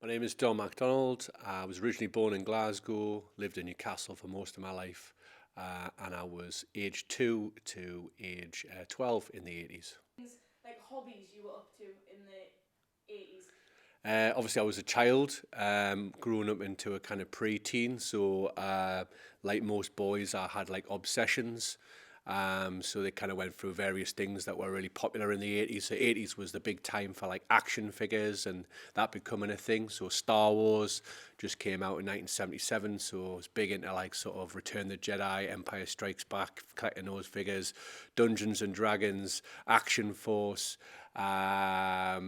My name is Donald Mcdonald. I was originally born in Glasgow, lived in Newcastle for most of my life, and I was age 2 to age 12 in the 80s. Like hobbies you were up to in the 80s? Obviously, I was a child, growing up into a kind of pre-teen. So, like most boys, I had like obsessions. So they kind of went through various things that were really popular in the 80s. The 80s was the big time for like action figures and that becoming a thing. So Star Wars just came out in 1977. So I was big into like sort of Return of the Jedi, Empire Strikes Back, collecting those figures, Dungeons and Dragons, Action Force, a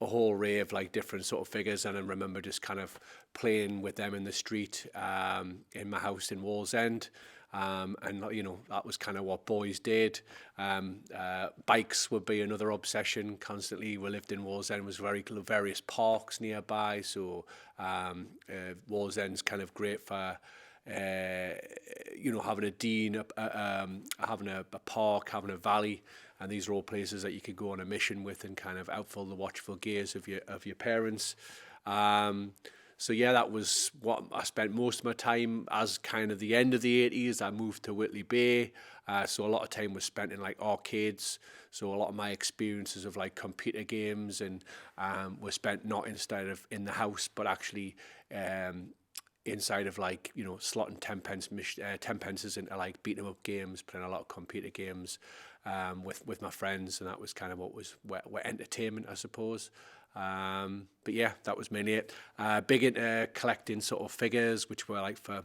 whole array of like different sort of figures. And I remember just kind of playing with them in the street, in my house in Wallsend. And you know, that was kind of what boys did. Bikes would be another obsession. Constantly, we lived in Wallsend. Was various parks nearby. So Wallsend's kind of great for having a dean, having a park, having a valley, and these are all places that you could go on a mission with and kind of outfill the watchful gaze of your parents. So yeah, that was what I spent most of my time as kind of the end of the 80s. I moved to Whitley Bay, so a lot of time was spent in like arcades. So a lot of my experiences of like computer games and were spent not instead of in the house, but actually inside of like slotting 10 pences into like beating 'em up games, playing a lot of computer games with my friends, and that was kind of what was where entertainment, I suppose. But yeah, that was mainly it. Big into collecting sort of figures, which were like for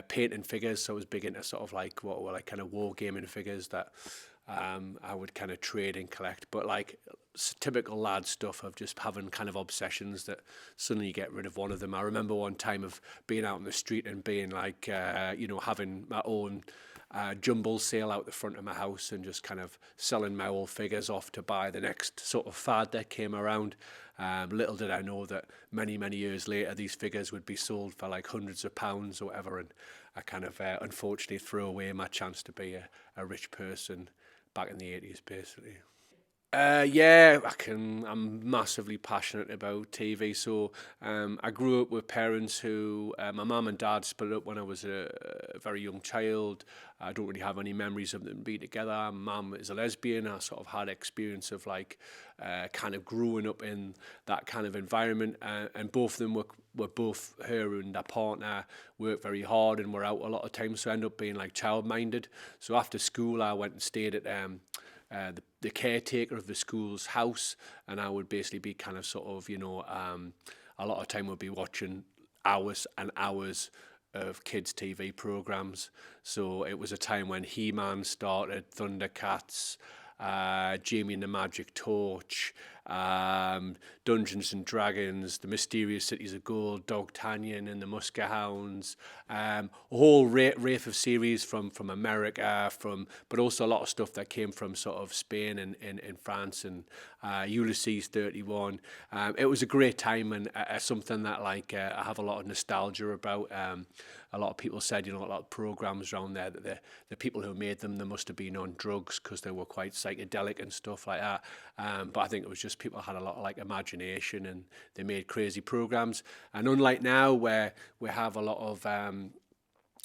painting figures. So I was big into sort of like what were like kind of wargaming figures that I would kind of trade and collect. But like typical lad stuff of just having kind of obsessions that suddenly you get rid of one of them. I remember one time of being out in the street and being like, having my own jumble sale out the front of my house and just kind of selling my old figures off to buy the next sort of fad that came around. Little did I know that many, many years later, these figures would be sold for like hundreds of pounds or whatever. And I kind of unfortunately threw away my chance to be a rich person back in the 80s, basically. Yeah, I'm massively passionate about TV. So I grew up with parents who, my mum and dad split up when I was a very young child. I don't really have any memories of them being together. Mum is a lesbian. I sort of had experience of like kind of growing up in that kind of environment. And both of them were both, her and their partner, worked very hard and were out a lot of times. So I ended up being like child-minded. So after school, I went and stayed at the caretaker of the school's house, and I would basically be kind of sort of, a lot of time would be watching hours and hours of kids' TV programs. So it was a time when He-Man started, Thundercats, Jamie and the Magic Torch, Dungeons and Dragons, The Mysterious Cities of Gold, Dog Tanyan and the Musker Hounds, a whole wraith of series from America, but also a lot of stuff that came from sort of Spain and France and Ulysses 31. It was a great time and something that like I have a lot of nostalgia about. A lot of people said, a lot of programs around there that the people who made them, they must have been on drugs because they were quite psychedelic and stuff like that. But I think it was just people had a lot of like imagination and they made crazy programs. And unlike now where we have a lot of,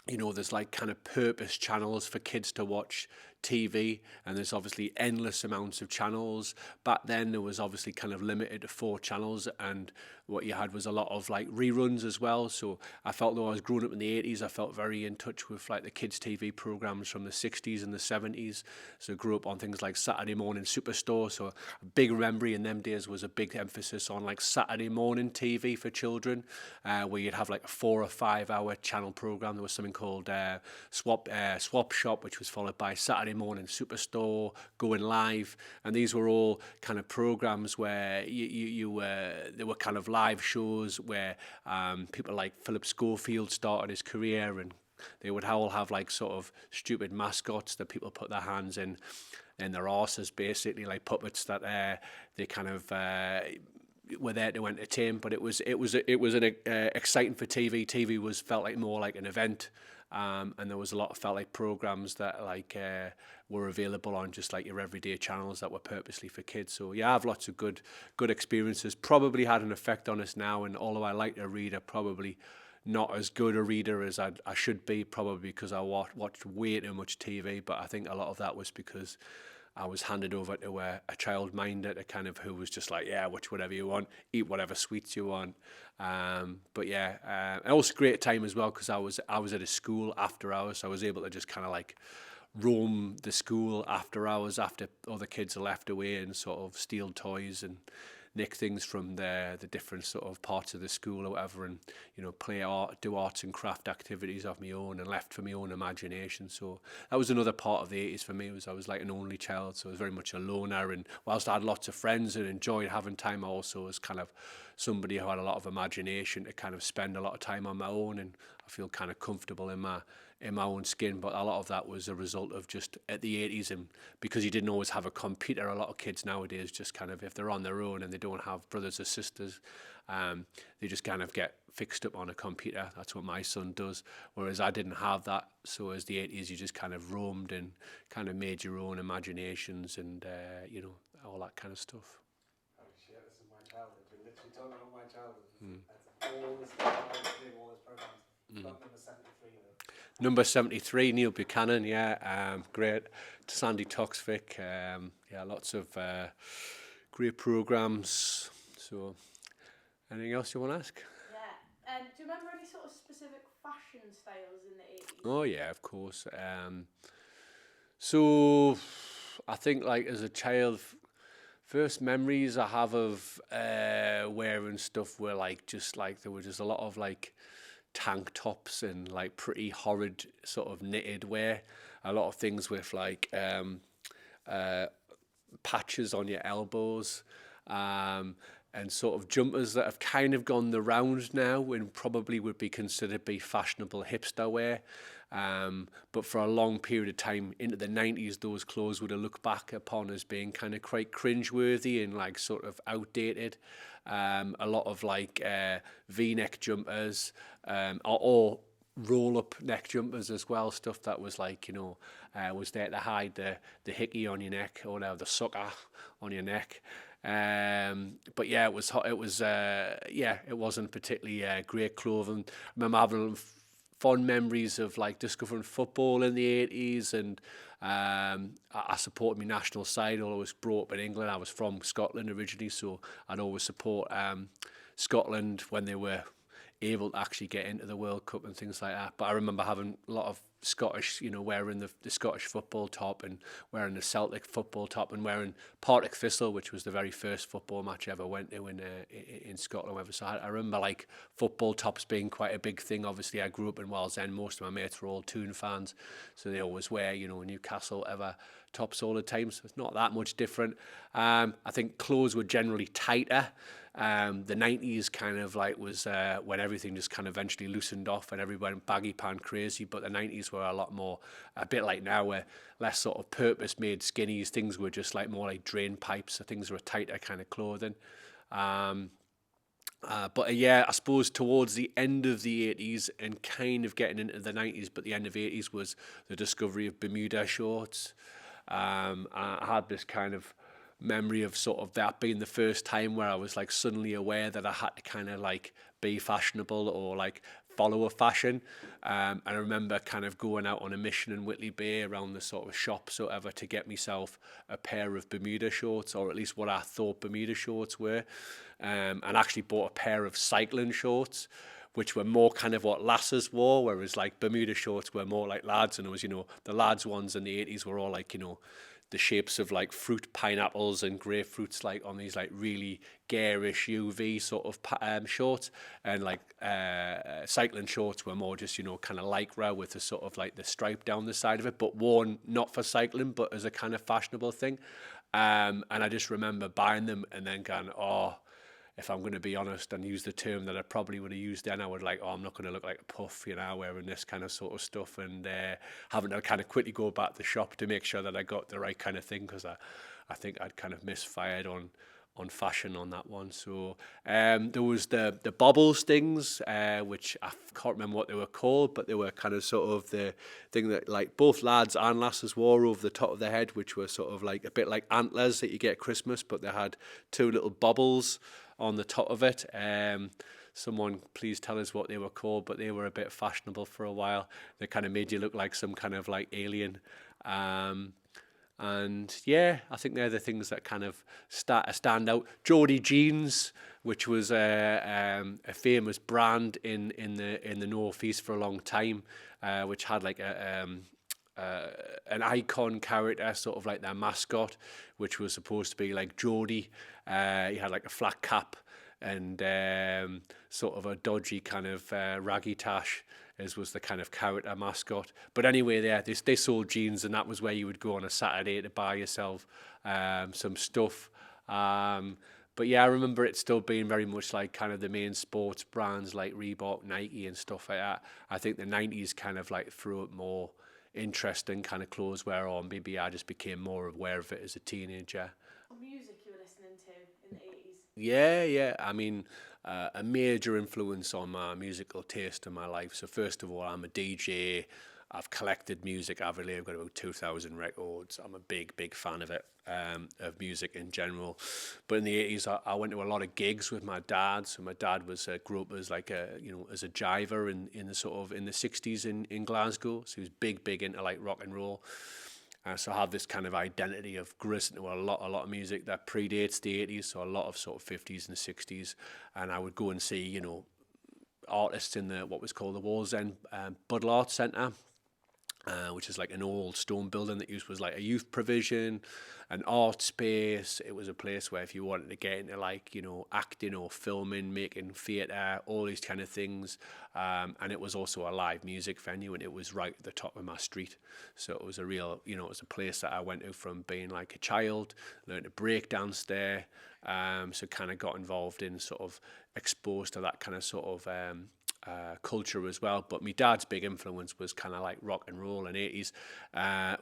there's like kind of purpose channels for kids to watch TV, and there's obviously endless amounts of channels. Back then there was obviously kind of limited to 4 channels, and what you had was a lot of like reruns as well. So I felt, though I was growing up in the 80s, I felt very in touch with like the kids TV programs from the 60s and the 70s. So I grew up on things like Saturday Morning Superstore. So a big memory in them days was a big emphasis on like Saturday morning TV for children, where you'd have like a 4 or 5 hour channel program. There was something called Swap Shop, which was followed by Saturday Morning Superstore, Going Live, and these were all kind of programs where they were kind of live shows where people like Philip Schofield started his career, and they would all have like sort of stupid mascots that people put their hands in their arses, basically like puppets that they kind of were there to entertain. But it was an exciting for TV. TV was felt like more like an event. And there was a lot of felt like programs that like were available on just like your everyday channels that were purposely for kids. So yeah, I have lots of good experiences. Probably had an effect on us now, and although I like to read, I probably not as good a reader as I should be, probably because I watched way too much TV. But I think a lot of that was because I was handed over to a child minder, a kind of who was just like, yeah, watch whatever you want, eat whatever sweets you want. But yeah, and also great time as well because I was at a school after hours, so I was able to just kind of like roam the school after hours after other kids are left away and sort of steal toys and nick things from the different sort of parts of the school or whatever, and play art, do arts and craft activities of my own and left for my own imagination. So that was another part of the 80s for me. Was I was like an only child, so I was very much a loner, and whilst I had lots of friends and enjoyed having time, I also was kind of somebody who had a lot of imagination to kind of spend a lot of time on my own, and I feel kind of comfortable in my own skin. But a lot of that was a result of just at the 80s, and because you didn't always have a computer, a lot of kids nowadays just kind of, if they're on their own and they don't have brothers or sisters, they just kind of get fixed up on a computer. That's what my son does, whereas I didn't have that. So as the 80s, you just kind of roamed and kind of made your own imaginations and all that kind of stuff. Oh shit, this is my childhood. You're literally talking about my childhood. That's all the stuff I was doing, all those programs. Got number 73 of them. Number 73, Neil Buchanan, yeah, great. Sandy Toksvik, yeah, lots of great programs. So, anything else you want to ask? Yeah. Do you remember any sort of specific fashion styles in the 80s? Oh yeah, of course. So, I think like as a child, first memories I have of wearing stuff were like just like there were just a lot of like tank tops and like pretty horrid sort of knitted wear. A lot of things with like patches on your elbows, and sort of jumpers that have kind of gone the round now and probably would be considered be fashionable hipster wear. But for a long period of time into the 90s, those clothes would have looked back upon as being kind of quite cringeworthy and like sort of outdated. A lot of like V-neck jumpers, or roll-up neck jumpers as well, stuff that was like, was there to hide the hickey on your neck or the sucker on your neck. But yeah, it was hot. It was it wasn't particularly great clothing. I remember having fond memories of like discovering football in the 80s, and I supported my national side. Although I was brought up in England, I was from Scotland originally, so I'd always support Scotland when they were able to actually get into the World Cup and things like that. But I remember having a lot of Scottish, wearing the Scottish football top and wearing the Celtic football top and wearing Partick Thistle, which was the very first football match I ever went to in Scotland. So I remember like football tops being quite a big thing. Obviously, I grew up in Wales End. Most of my mates were all Toon fans, so they always wear, Newcastle ever tops all the time. So it's not that much different. I think clothes were generally tighter. The 90s kind of like was when everything just kind of eventually loosened off and everybody went baggy pant crazy, but the 90s were a lot more, a bit like now, where less sort of purpose-made skinnies. Things were just like more like drain pipes, so things were tighter kind of clothing. But yeah, I suppose towards the end of the 80s and kind of getting into the 90s, but the end of the 80s was the discovery of Bermuda shorts. I had this kind of memory of sort of that being the first time where I was like suddenly aware that I had to kind of like be fashionable or like follow a fashion. And I remember kind of going out on a mission in Whitley Bay around the sort of shops or whatever to get myself a pair of Bermuda shorts, or at least what I thought Bermuda shorts were. And actually bought a pair of cycling shorts, which were more kind of what lasses wore, whereas like Bermuda shorts were more like lads. And it was, the lads ones in the 80s were all like, the shapes of like fruit, pineapples and grapefruits, like on these like really garish UV sort of shorts, and like cycling shorts were more just kind of lycra with the sort of like the stripe down the side of it, but worn not for cycling but as a kind of fashionable thing. And I just remember buying them and then going, oh, if I'm going to be honest and use the term that I probably would have used then, I would like, oh, I'm not going to look like a puff, wearing this kind of sort of stuff, and having to kind of quickly go back to the shop to make sure that I got the right kind of thing, because I think I'd kind of misfired on fashion on that one. So there was the bobbles things, which I can't remember what they were called, but they were kind of sort of the thing that like both lads and lasses wore over the top of their head, which were sort of like a bit like antlers that you get at Christmas, but they had two little bubbles on the top of it. Someone please tell us what they were called, but they were a bit fashionable for a while. They kind of made you look like some kind of like alien. And yeah, I think they're the things that kind of stand out. Geordie jeans, which was a famous brand in the Northeast for a long time, which had like an icon character, sort of like their mascot, which was supposed to be like Geordie. He had like a flat cap and sort of a dodgy kind of raggy tash, as was the kind of character mascot. But anyway, they sold jeans, and that was where you would go on a Saturday to buy yourself some stuff. But yeah, I remember it still being very much like kind of the main sports brands like Reebok, Nike and stuff like that. I think the 90s kind of like threw up more interesting kind of clothes wear on. Maybe I just became more aware of it as a teenager. What music you were listening to in the 80s? Yeah. I mean, a major influence on my musical taste in my life. So first of all, I'm a DJ. I've collected music avidly. I've got about 2,000 records. I'm a big fan of it, of music in general. But in the 80s, I went to a lot of gigs with my dad. So my dad was grew up as like as a jiver in the sort of in the 60s in Glasgow. So he was big into like rock and roll. So I have this kind of identity of listening to a lot of music that predates the 80s, so a lot of sort of 50s and 60s. And I would go and see, artists in what was called the Wallsend Buddle Arts Centre, which is like an old stone building that was like a youth provision, an art space. It was a place where if you wanted to get into like, acting or filming, making theatre, all these kind of things. And it was also a live music venue, and it was right at the top of my street. So it was a real, it was a place that I went to from being like a child, learned to break dance there. So kind of got involved in sort of exposed to that kind of sort of culture as well. But my dad's big influence was kind of like rock and roll and 80s,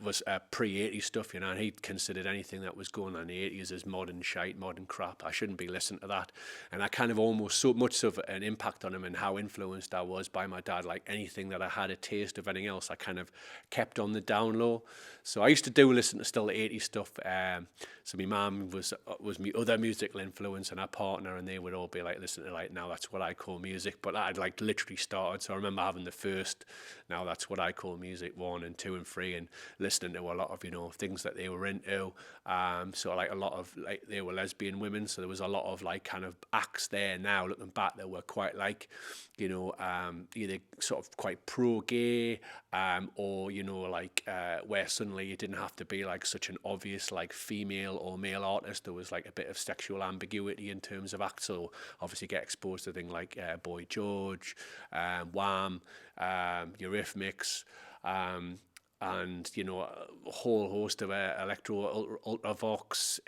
was pre-80s stuff, and he considered anything that was going on in the 80s as modern shite, modern crap. I shouldn't be listening to that. And I kind of almost so much of an impact on him and how influenced I was by my dad, like anything that I had a taste of anything else, I kind of kept on the down low. So I used to listen to still the 80s stuff. So my mum was my other musical influence, and our partner, and they would all be like listening to like, now that's what I call music. But I'd like literally started. So I remember having the first, now that's what I call music 1 and 2 and 3, and listening to a lot of things that they were into. So like a lot of like, they were lesbian women, so there was a lot of like kind of acts there. Now looking back, that were quite like either sort of quite pro-gay, or like where suddenly you didn't have to be like such an obvious like female or male artist. There was like a bit of sexual ambiguity in terms of acts. So obviously get exposed to things like Boy George, Wham, Eurythmics, and a whole host of electro ultravox,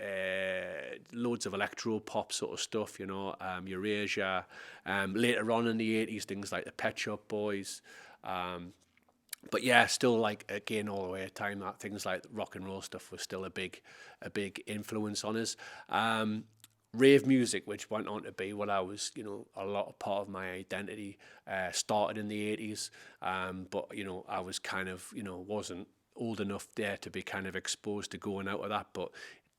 loads of electro pop sort of stuff, Eurasia. Later on in the 80s, things like the Pet Shop Boys. But yeah, still like again all the way at time that things like rock and roll stuff was still a big influence on us. Rave music, which went on to be what I was, a lot of part of my identity, started in the 80s. But I was kind of, wasn't old enough there to be kind of exposed to going out of that. But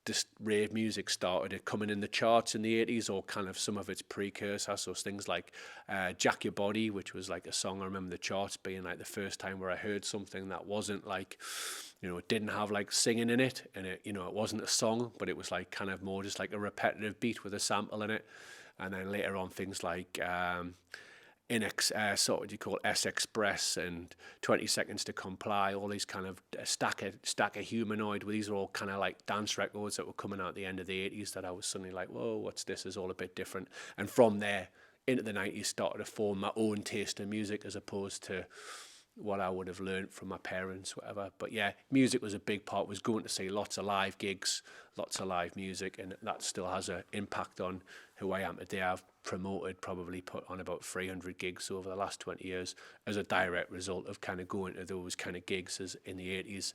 this rave music started coming in the charts in the 80s, or kind of some of its precursors. So things like Jack Your Body, which was like a song I remember the charts being like the first time where I heard something that wasn't like, it didn't have like singing in it, and it, it wasn't a song, but it was like kind of more just like a repetitive beat with a sample in it. And then later on things like sort of you call S Express and 20 Seconds to Comply, all these kind of stack of Humanoid, where these are all kind of like dance records that were coming out at the end of the 80s that I was suddenly like, whoa, what's this? Is all a bit different. And from there into the 90s started to form my own taste in music as opposed to what I would have learned from my parents, whatever. But yeah, music was a big part. Was going to see lots of live gigs, lots of live music, and that still has an impact on who I am today. I've probably put on about 300 gigs over the last 20 years as a direct result of kind of going to those kind of gigs as in the 80s,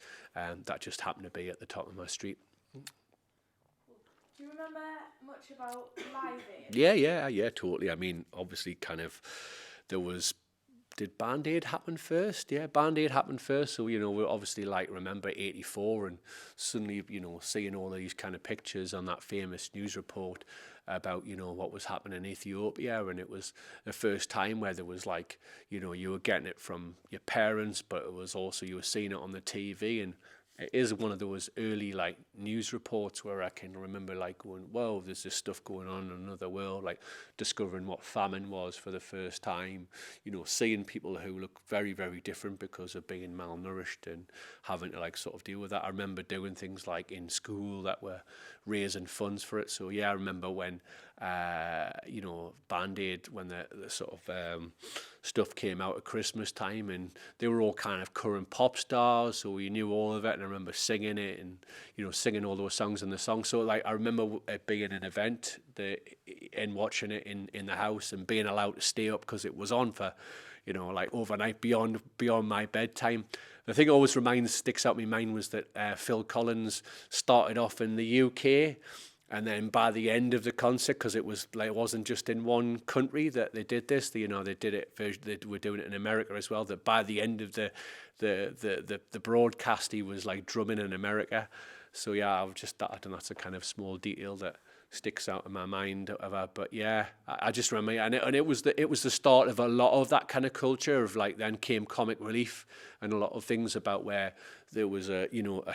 that just happened to be at the top of my street. Do you remember much about Live Aid? Yeah, totally. I mean, obviously, kind of, there was. Did Band Aid happen first? Yeah, Band Aid happened first. So, we obviously like remember 84 and suddenly, seeing all these kind of pictures on that famous news report about, what was happening in Ethiopia. And it was the first time where there was like, you were getting it from your parents, but it was also, you were seeing it on the TV. And it is one of those early like news reports where I can remember like going, whoa, there's this stuff going on in another world, like discovering what famine was for the first time, seeing people who look very, very different because of being malnourished and having to like sort of deal with that. I remember doing things like in school that were raising funds for it. So yeah, I remember when, Band Aid, when the sort of stuff came out at Christmas time, and they were all kind of current pop stars, so we knew all of it. And I remember singing it, and singing all those songs in the song. So like I remember it being an event, and watching it in the house and being allowed to stay up because it was on for, like overnight beyond my bedtime. The thing that always sticks out in my mind was that Phil Collins started off in the UK. And then by the end of the concert, because it wasn't just in one country that they did this, they did it. They were doing it in America as well. That by the end of the broadcast, he was like drumming in America. So yeah, I think that's a kind of small detail that sticks out in my mind of her. But yeah, I just remember, and it was the start of a lot of that kind of culture of like, then came Comic Relief and a lot of things about where there was a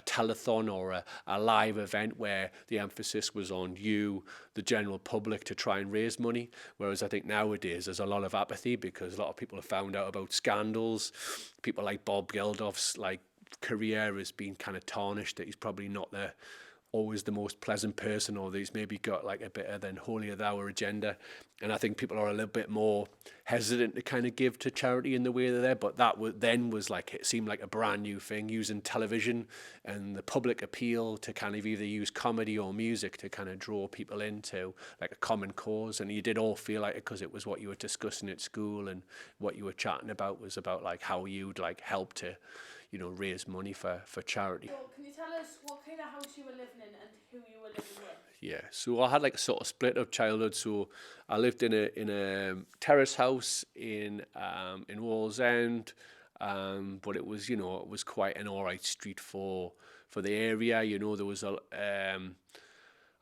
telethon or a live event where the emphasis was on the general public, to try and raise money. Whereas I think nowadays there's a lot of apathy because a lot of people have found out about scandals. People like Bob Geldof's like career has been kind of tarnished, that he's probably not always the most pleasant person, or he's maybe got like a bit of an holier thou agenda. And I think people are a little bit more hesitant to kind of give to charity in the way they're there. But that was like, it seemed like a brand new thing, using television and the public appeal to kind of either use comedy or music to kind of draw people into like a common cause. And you did all feel like it because it was what you were discussing at school, and what you were chatting about was about like how you'd like help to raise money for charity. So can you tell us what kind of house you were living in and who you were living with? Yeah, so I had like a sort of split up childhood. So I lived in a terrace house in Wallsend, but it was quite an alright street for the area. There was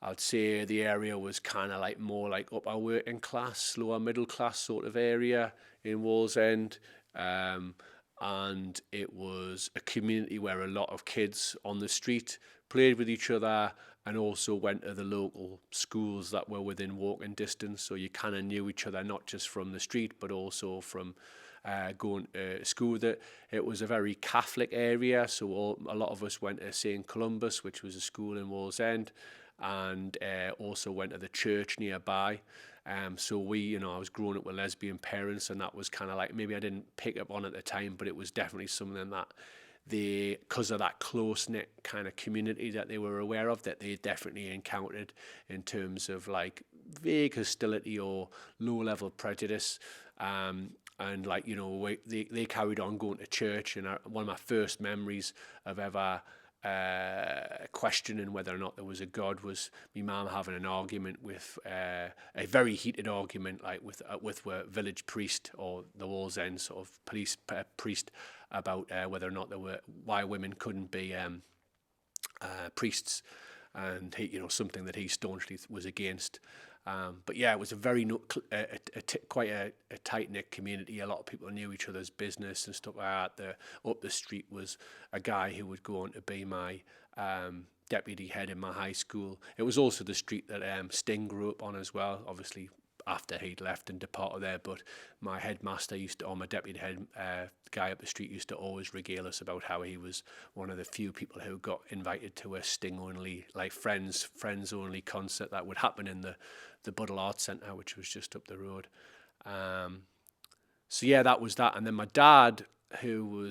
I'd say the area was kind of like more like upper working class, lower middle class sort of area in Wallsend. And it was a community where a lot of kids on the street played with each other and also went to the local schools that were within walking distance. So you kind of knew each other, not just from the street, but also from going to school. That it was a very Catholic area, so a lot of us went to St. Columba's, which was a school in Wallsend, and also went to the church nearby. So I was growing up with lesbian parents, and that was kind of like, maybe I didn't pick up on at the time, but it was definitely something that because of that close-knit kind of community that they were aware of, that they definitely encountered in terms of like vague hostility or low-level prejudice. And like, they carried on going to church, and one of my first memories of ever questioning whether or not there was a God was my mum having an argument with a very heated argument, like with a village priest, or the Wallsend sort of priest, about whether or not why women couldn't be priests, and he, something that he staunchly was against. But yeah, it was a very quite a tight-knit community. A lot of people knew each other's business and stuff like that. Up the street was a guy who would go on to be my deputy head in my high school. It was also the street that Sting grew up on as well, obviously after he'd left and departed there. But my headmaster my deputy head guy up the street used to always regale us about how he was one of the few people who got invited to a Sting-only, like friends-only concert that would happen in the Buddle Arts Centre, which was just up the road. So yeah, that was that. And then my dad, who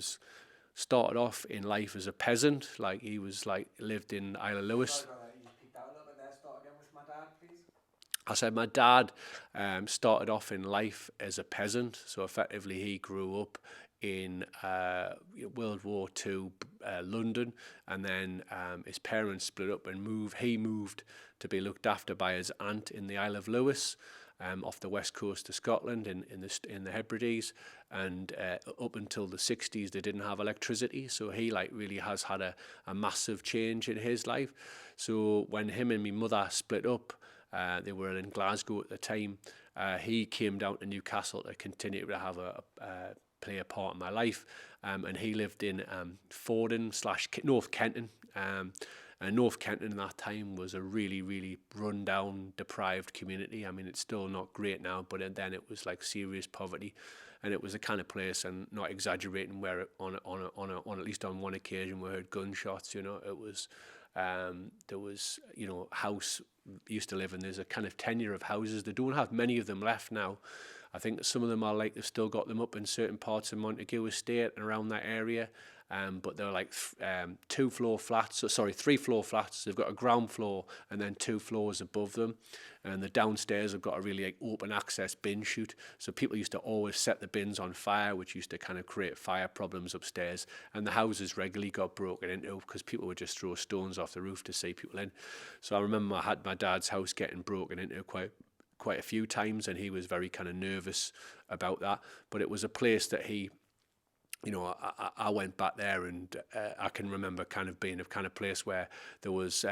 started off in life as a peasant, like he was like lived in Isle of Lewis. Sorry about that, you just peeked out a little bit there. Start again with my dad, please. I said my dad started off in life as a peasant, so effectively he grew up in World War II London, and then his parents split up and he moved to be looked after by his aunt in the Isle of Lewis, off the west coast of Scotland in the Hebrides, and up until the 60s they didn't have electricity, so he like really has had a massive change in his life. So when him and my mother split up, they were in Glasgow at the time, he came down to Newcastle to continue to have play a part in my life, and he lived in Fordham / North Kenton. And North Kenton in that time was a really, really run-down, deprived community. I mean, it's still not great now, but then it was like serious poverty, and it was a kind of place, and not exaggerating, where on at least on one occasion we heard gunshots. You know, it was there was, you know, house used to live in. There's a kind of tenure of houses. They don't have many of them left now. I think some of them are like they've still got them up in certain parts of Montague Estate and around that area. But they're like 3-floor flats. They've got a ground floor and then 2 floors above them, and the downstairs have got a really like open access bin chute. So people used to always set the bins on fire, which used to kind of create fire problems upstairs. And the houses regularly got broken into because people would just throw stones off the roof to see people in. So I remember I had my dad's house getting broken into quite a few times, and he was very kind of nervous about that. But it was a place that he, you know, I went back there, and I can remember kind of being a kind of place where there was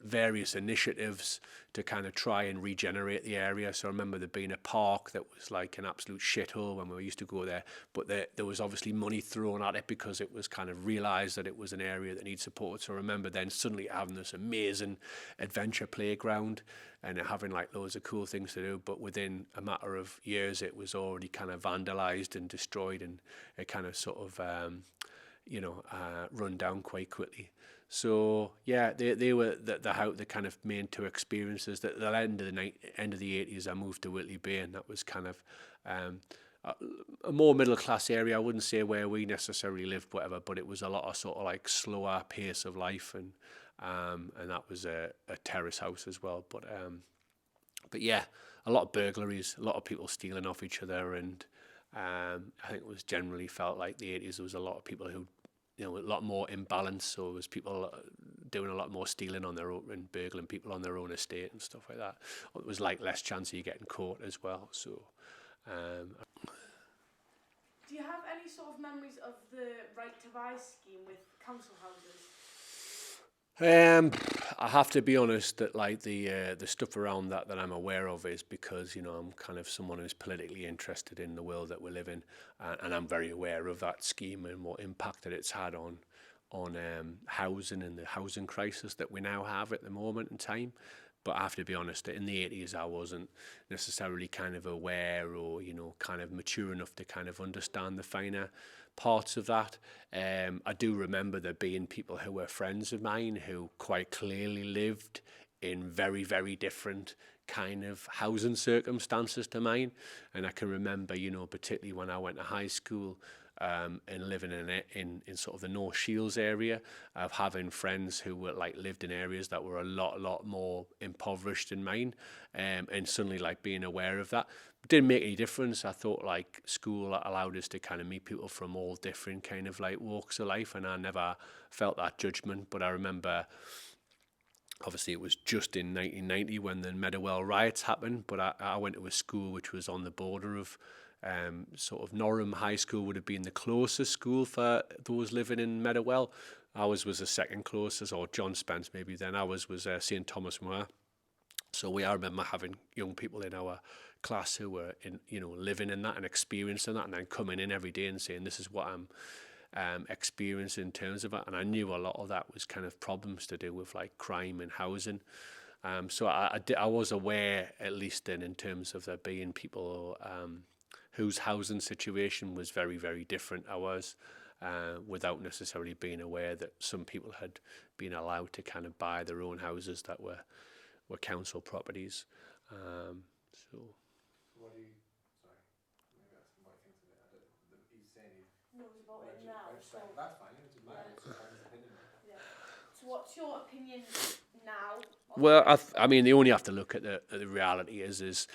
various initiatives to kind of try and regenerate the area. So I remember there being a park that was like an absolute shithole when we used to go there, but there was obviously money thrown at it because it was kind of realised that it was an area that needs support. So I remember then suddenly having this amazing adventure playground and having like loads of cool things to do, but within a matter of years it was already kind of vandalised and destroyed, and it kind of sort of run down quite quickly. So yeah, they were the kind of main two experiences. At the end of the 80s, I moved to Whitley Bay, and that was kind of a more middle class area. I wouldn't say where we necessarily lived, whatever, but it was a lot of sort of like slower pace of life, and that was a terrace house as well. But yeah, a lot of burglaries, a lot of people stealing off each other, and I think it was generally felt like the 80s. There was a lot of people who, you know, a lot more imbalance. So it was people doing a lot more stealing on their own and burgling people on their own estate and stuff like that. It was like less chance of you getting caught as well. So. Do you have any sort of memories of the Right to Buy scheme with council houses? I have to be honest that like the stuff around that I'm aware of is because, you know, I'm kind of someone who's politically interested in the world that we live in, and I'm very aware of that scheme and what impact that it's had on housing and the housing crisis that we now have at the moment in time. But I have to be honest that in the 80s I wasn't necessarily kind of aware or, you know, kind of mature enough to kind of understand the finer parts of that. I do remember there being people who were friends of mine who quite clearly lived in very, very different kind of housing circumstances to mine. And I can remember, you know, particularly when I went to high school, and living in sort of the North Shields area, of having friends who were like lived in areas that were a lot more impoverished than mine, and suddenly like being aware of that didn't make any difference. I thought like school allowed us to kind of meet people from all different kind of like walks of life, and I never felt that judgment. But I remember, obviously it was just in 1990 when the Meadowell riots happened, but I went to a school which was on the border of sort of Norham High School would have been the closest school for those living in Meadowell. Ours was the second closest, or John Spence maybe then. Ours was St Thomas More. So I remember having young people in our class who were living in that and experiencing that, and then coming in every day and saying, this is what I'm experiencing in terms of it. And I knew a lot of that was kind of problems to do with like crime and housing. So I was aware, at least then, in terms of there being people whose housing situation was very, very different ours, without necessarily being aware that some people had been allowed to kind of buy their own houses that were council properties. So what do you, sorry, maybe that's the right thing to do. He's saying he Knows about it now. So, that's fine, it's just my opinion. yeah. So what's your opinion now? Well, I mean, they only have to look at the reality is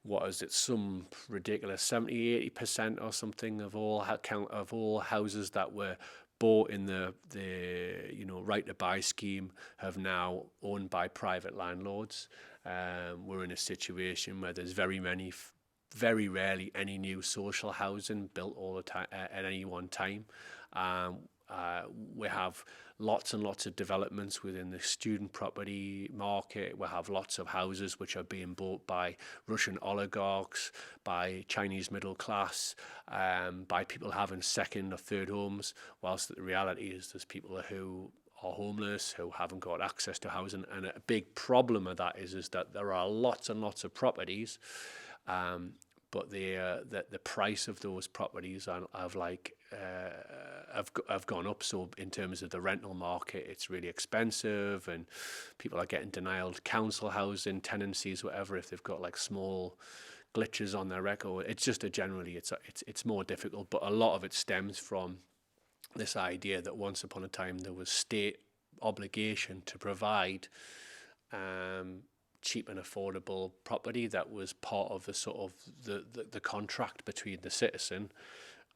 what is it, some ridiculous 70-80% or something of all houses that were bought in the right to buy scheme have now owned by private landlords. We're in a situation where there's very rarely any new social housing built all the time at any one time. We have lots and lots of developments within the student property market. We have lots of houses which are being bought by Russian oligarchs, by Chinese middle class, by people having second or third homes, whilst the reality is there's people who are homeless, who haven't got access to housing. And a big problem of that is that there are lots and lots of properties, but the price of those properties have gone up. So in terms of the rental market, it's really expensive, and people are getting denied council housing, tenancies, whatever, if they've got like small glitches on their record. It's just it's more difficult. But a lot of it stems from this idea that once upon a time there was state obligation to provide cheap and affordable property that was part of the sort of the contract between the citizen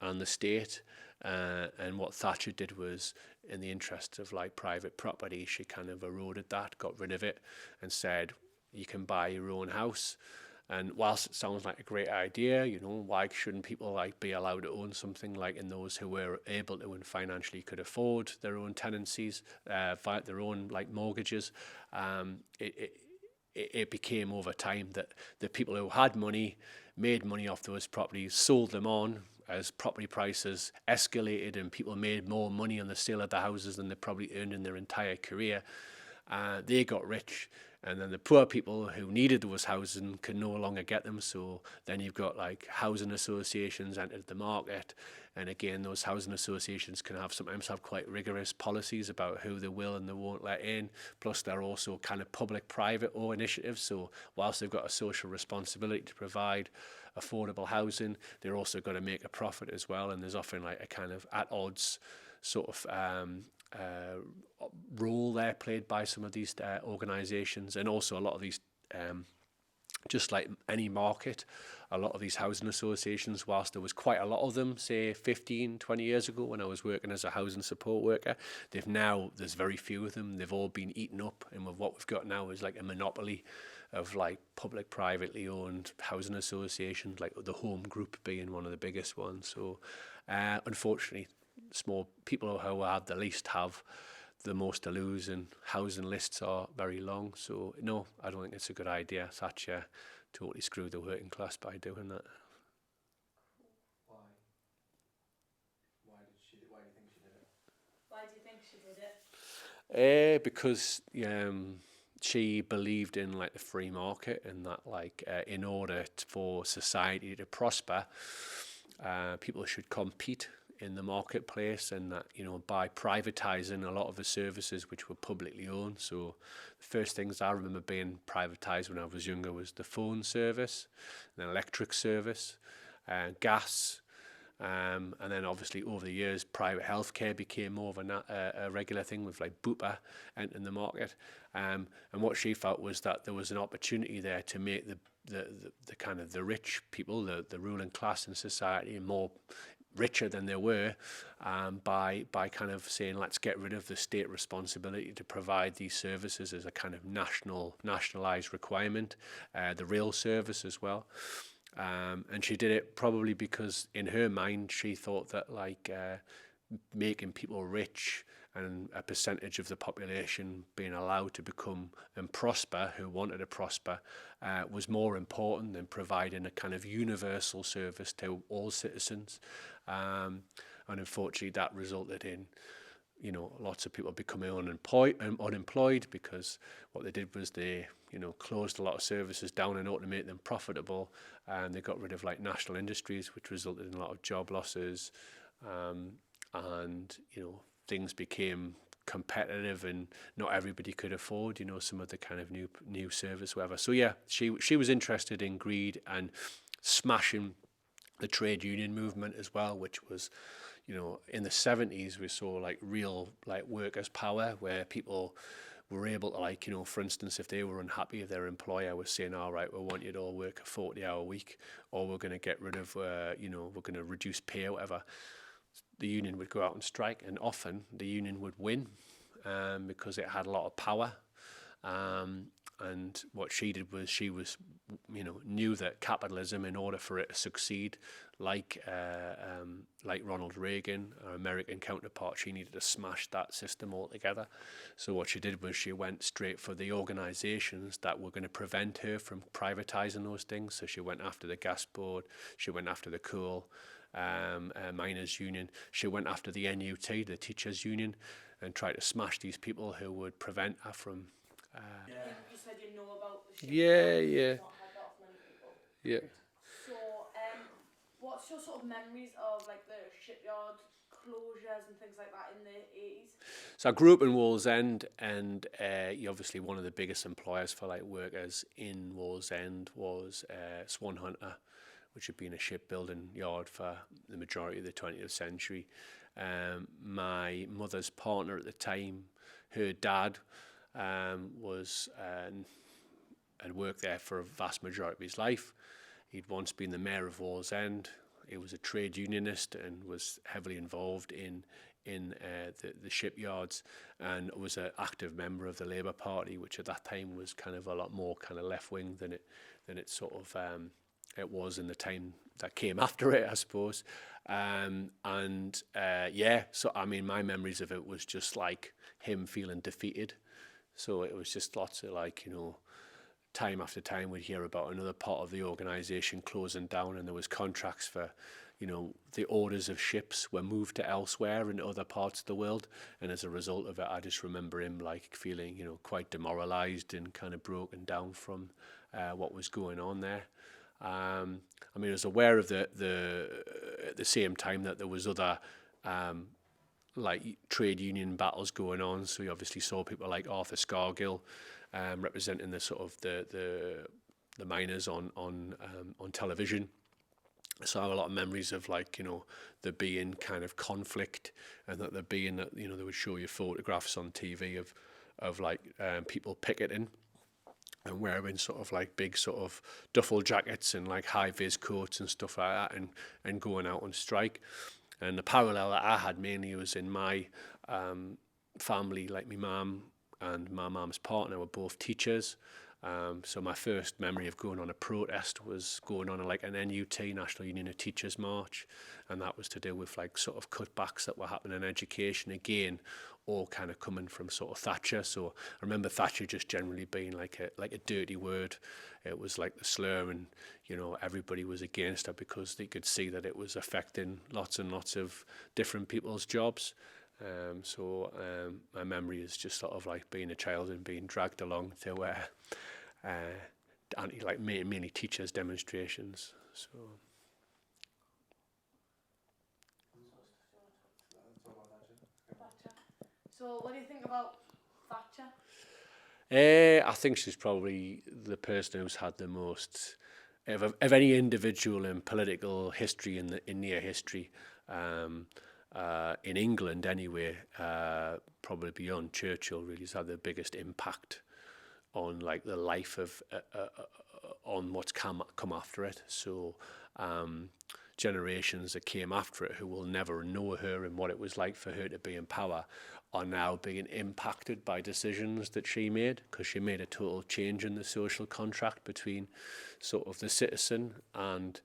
and the state. And what Thatcher did was, in the interest of like private property, she kind of eroded that, got rid of it, and said you can buy your own house. And whilst it sounds like a great idea, why shouldn't people like be allowed to own something, like in those who were able to and financially could afford their own tenancies, their own like mortgages? It became over time that the people who had money made money off those properties, sold them on as property prices escalated and people made more money on the sale of the houses than they probably earned in their entire career. They got rich, and then the poor people who needed those housing could no longer get them. So then you've got like housing associations entered the market, and again those housing associations can sometimes have quite rigorous policies about who they will and they won't let in. Plus they're also kind of public-private initiatives, so whilst they've got a social responsibility to provide affordable housing, they're also got to make a profit as well, and there's often like a kind of at odds sort of role there played by some of these organisations. And also a lot of these, just like any market, a lot of these housing associations, whilst there was quite a lot of them, say 15, 20 years ago when I was working as a housing support worker, there's very few of them. They've all been eaten up, and with what we've got now is like a monopoly of like public privately owned housing associations, like the Home Group being one of the biggest ones. So unfortunately, small people who have the least have the most to lose, and housing lists are very long. So no, I don't think it's a good idea. Thatcher totally screwed the working class by doing that. Why? Why do you think she did it? Why do you think she did it? Because she believed in like the free market, and that like in order for society to prosper, people should compete in the marketplace, and that by privatizing a lot of the services which were publicly owned. So the first things I remember being privatized when I was younger was the phone service, the electric service, gas, and then obviously over the years private healthcare became more of a regular thing, with like Bupa entering the market. And what she felt was that there was an opportunity there to make the kind of the rich people, the ruling class in society, more richer than they were, by kind of saying, let's get rid of the state responsibility to provide these services as a kind of nationalized requirement, the rail service as well. And she did it probably because in her mind she thought that like making people rich and a percentage of the population being allowed to become and prosper, who wanted to prosper, was more important than providing a kind of universal service to all citizens. And unfortunately that resulted in lots of people becoming unemployed, because what they did was they closed a lot of services down in order to make them profitable, and they got rid of like national industries, which resulted in a lot of job losses, and things became competitive and not everybody could afford some of the kind of new service, whatever. So yeah, she was interested in greed and smashing the trade union movement as well, which was in the 70s we saw like real like workers' power, where people were able to like for instance, if they were unhappy, if their employer was saying, all right, we want you to all work a 40-hour week, or we're going to get rid of we're going to reduce pay or whatever, the union would go out and strike, and often the union would win because it had a lot of power. And what she did was she was, knew that capitalism, in order for it to succeed, like Ronald Reagan, our American counterpart, she needed to smash that system altogether. So what she did was she went straight for the organisations that were going to prevent her from privatising those things. So she went after the gas board, she went after the coal miners union, she went after the NUT, the teachers union, and tried to smash these people who would prevent her from. You said you know about the shipyard. Yeah. Not had that off many people. Yeah. So, what's your sort of memories of like the shipyard closures and things like that in the 80s? So I grew up in Wallsend, and obviously one of the biggest employers for like workers in Wallsend was Swan Hunter, which had been a shipbuilding yard for the majority of the 20th century. My mother's partner at the time, her dad, was had worked there for a vast majority of his life. He'd once been the mayor of Wallsend. He was a trade unionist and was heavily involved in the shipyards, and was an active member of the Labour Party, which at that time was kind of a lot more kind of left wing than it sort of it was in the time that came after it, I suppose. So I mean, my memories of it was just like him feeling defeated. So it was just lots of like, time after time we'd hear about another part of the organisation closing down, and there was contracts for, the orders of ships were moved to elsewhere in other parts of the world. And as a result of it, I just remember him like feeling, quite demoralised and kind of broken down from what was going on there. I was aware of at the same time that there was other like trade union battles going on. So we obviously saw people like Arthur Scargill representing the sort of the miners on television. So I have a lot of memories of like, there being kind of conflict, and that there being that, they would show you photographs on TV of like people picketing and wearing sort of like big sort of duffel jackets and like high vis coats and stuff like that, and going out on strike. And the parallel that I had mainly was in my family, like my mum and my mum's partner were both teachers. So my first memory of going on a protest was going on like an NUT, National Union of Teachers March, and that was to do with like sort of cutbacks that were happening in education, again, all kind of coming from sort of Thatcher. So I remember Thatcher just generally being like a dirty word. It was like the slur, and everybody was against her because they could see that it was affecting lots and lots of different people's jobs. My memory is just sort of like being a child and being dragged along to mainly teachers' demonstrations. So. So what do you think about Thatcher? I think she's probably the person who's had the most of any individual in political history in near history. In England anyway, probably beyond Churchill, really has had the biggest impact on like the life of on what's come after it. So generations that came after it, who will never know her and what it was like for her to be in power, are now being impacted by decisions that she made, because she made a total change in the social contract between sort of the citizen and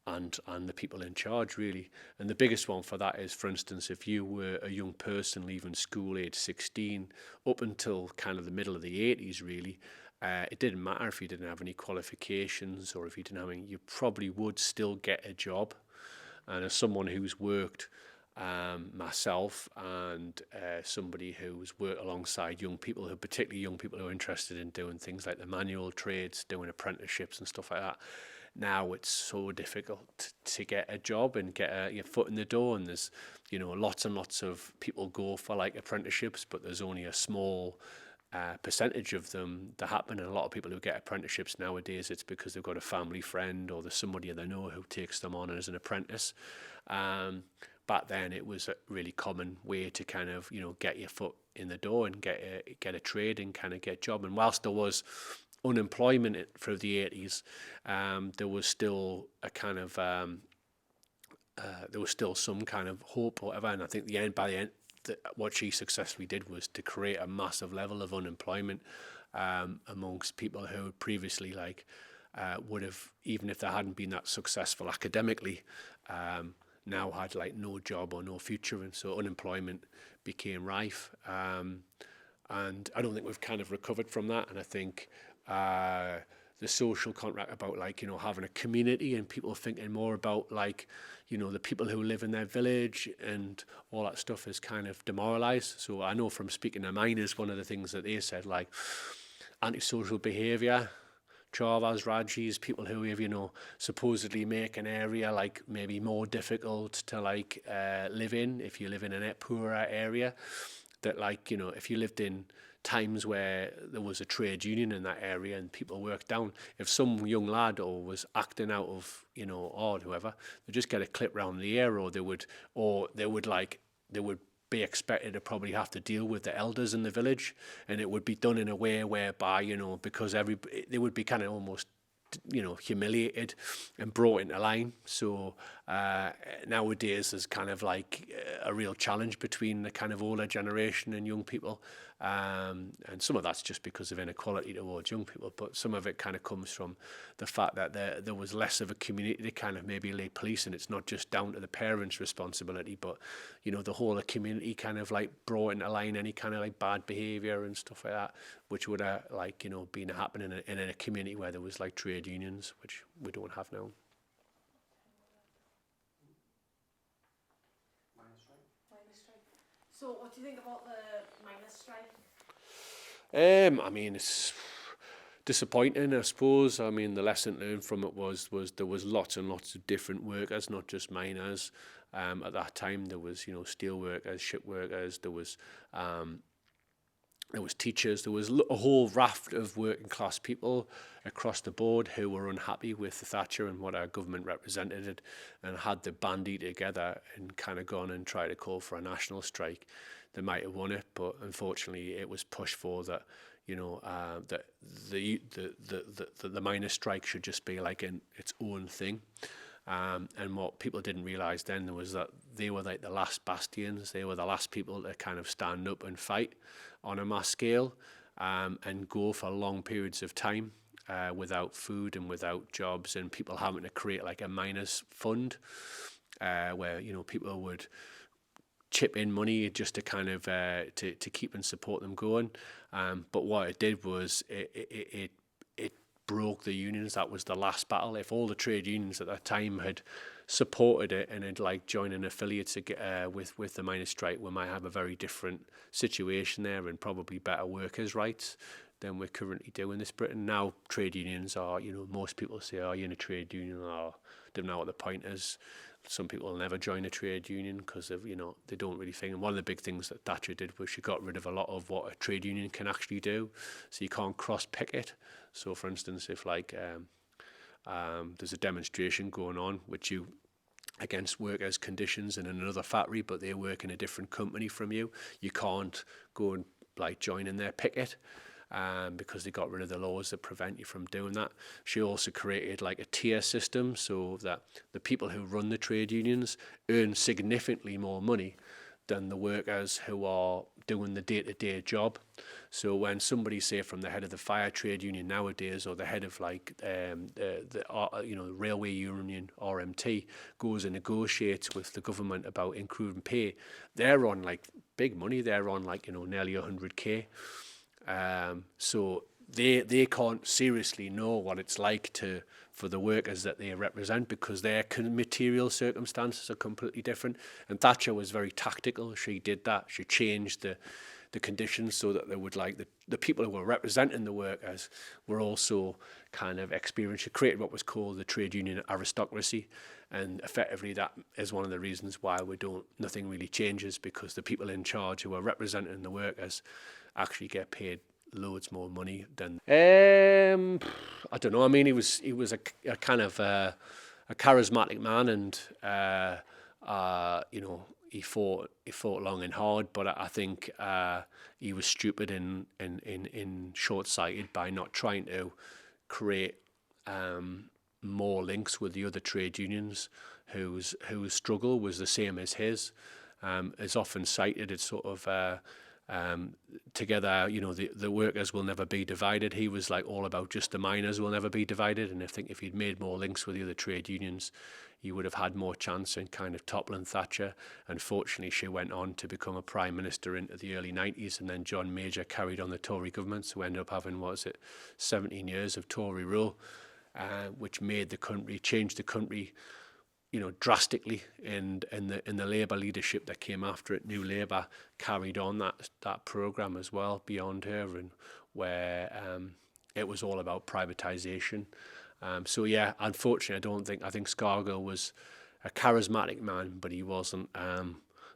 the people in charge, really. And the biggest one for that is, for instance, if you were a young person leaving school age 16 up until kind of the middle of the 80s, really, it didn't matter if you didn't have any qualifications or if you didn't have any, you probably would still get a job. And as someone who's worked, myself and somebody who's worked alongside young people, particularly young people who are interested in doing things like the manual trades, doing apprenticeships and stuff like that, now it's so difficult to get a job and get your foot in the door. And there's, lots and lots of people go for like apprenticeships, but there's only a small percentage of them that happen. And a lot of people who get apprenticeships nowadays, it's because they've got a family friend or there's somebody they know who takes them on as an apprentice. Back then it was a really common way to kind of, get your foot in the door and get a trade and kind of get a job. And whilst there was unemployment through the 80s, there was still a kind of there was still some kind of hope or whatever. And I think by the end, what she successfully did was to create a massive level of unemployment amongst people who previously would have, even if they hadn't been that successful academically, now had no job or no future, and so unemployment became rife. And I don't think we've kind of recovered from that. And I think the social contract about having a community and people thinking more about the people who live in their village and all that stuff is kind of demoralised. So I know from speaking to miners, one of the things that they said, antisocial behaviour, Chavas, Rajis, people who have, supposedly make an area maybe more difficult to live in if you live in a poorer area. That if you lived in times where there was a trade union in that area and people worked down, if some young lad or was acting out of odd, whoever, they just get a clip round the ear, or they would be expected to probably have to deal with the elders in the village, and it would be done in a way whereby because they would be kind of almost humiliated and brought into line. So nowadays there's kind of a real challenge between the kind of older generation and young people, and some of that's just because of inequality towards young people, but some of it kind of comes from the fact that there was less of a community to kind of maybe lay police, and it's not just down to the parents' responsibility, but the whole of community kind of brought into line any kind of bad behaviour and stuff like that, which would have been happening in a community where there was trade unions, which we don't have now. Miners' strike. So what do you think about the miners' strike? I mean, it's disappointing, I suppose. I mean, the lesson learned from it was there was lots and lots of different workers, not just miners. At that time, there was steel workers, ship workers. There was teachers. There was a whole raft of working class people across the board who were unhappy with the Thatcher and what our government represented, and had they bandied together and kind of gone and tried to call for a national strike, they might have won it. But unfortunately, it was pushed for that. That the miners' strike should just be its own thing. And what people didn't realise then was that they were the last bastions. They were the last people to kind of stand up and fight on a mass scale, and go for long periods of time without food and without jobs, and people having to create a miners' fund where people would chip in money just to kind of to keep and support them going. But what it did was it broke the unions. That was the last battle. If all the trade unions at that time had supported it and had joined an affiliate with the miners' strike, we might have a very different situation there and probably better workers' rights than we currently do in this Britain. Now trade unions are, most people say, oh, you're in a trade union, or don't know what the point is. Some people will never join a trade union because of, they don't really think. And one of the big things that Thatcher did was she got rid of a lot of what a trade union can actually do. So you can't cross-picket. So, for instance, if there's a demonstration going on against workers' conditions in another factory, but they work in a different company from you, you can't go and join in their picket. Because they got rid of the laws that prevent you from doing that. She also created a tier system so that the people who run the trade unions earn significantly more money than the workers who are doing the day-to-day job. So when somebody, say, from the head of the fire trade union nowadays, or the head of the railway union RMT, goes and negotiates with the government about improving pay, they're on big money. They're on nearly 100k. So they can't seriously know what it's like for the workers that they represent, because their material circumstances are completely different. And Thatcher was very tactical. She did that. She changed the conditions so that they would the people who were representing the workers were also kind of experienced. She created what was called the trade union aristocracy, and effectively that is one of the reasons why nothing really changes, because the people in charge who are representing the workers actually get paid loads more money than. I don't know. I mean, he was a kind of a charismatic man, and he fought long and hard. But I think he was stupid and short-sighted by not trying to create more links with the other trade unions whose struggle was the same as his. Is often cited as sort of together, the workers will never be divided. He was like all about just the miners will never be divided. And I think if he'd made more links with the other trade unions, he would have had more chance in kind of toppling Thatcher. Unfortunately, she went on to become a prime minister into the early 90s, and then John Major carried on the Tory government, so we ended up having, 17 years of Tory rule, which made the country, changed the country, drastically. And in the Labour leadership that came after it, New Labour carried on that programme as well beyond her, and where it was all about privatisation. So yeah, unfortunately, I think Scargill was a charismatic man, but he wasn't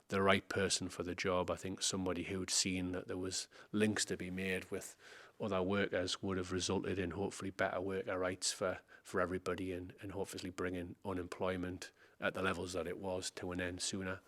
the right person for the job. I think somebody who'd seen that there was links to be made with other workers would have resulted in hopefully better worker rights for everybody, and hopefully bringing unemployment at the levels that it was to an end sooner.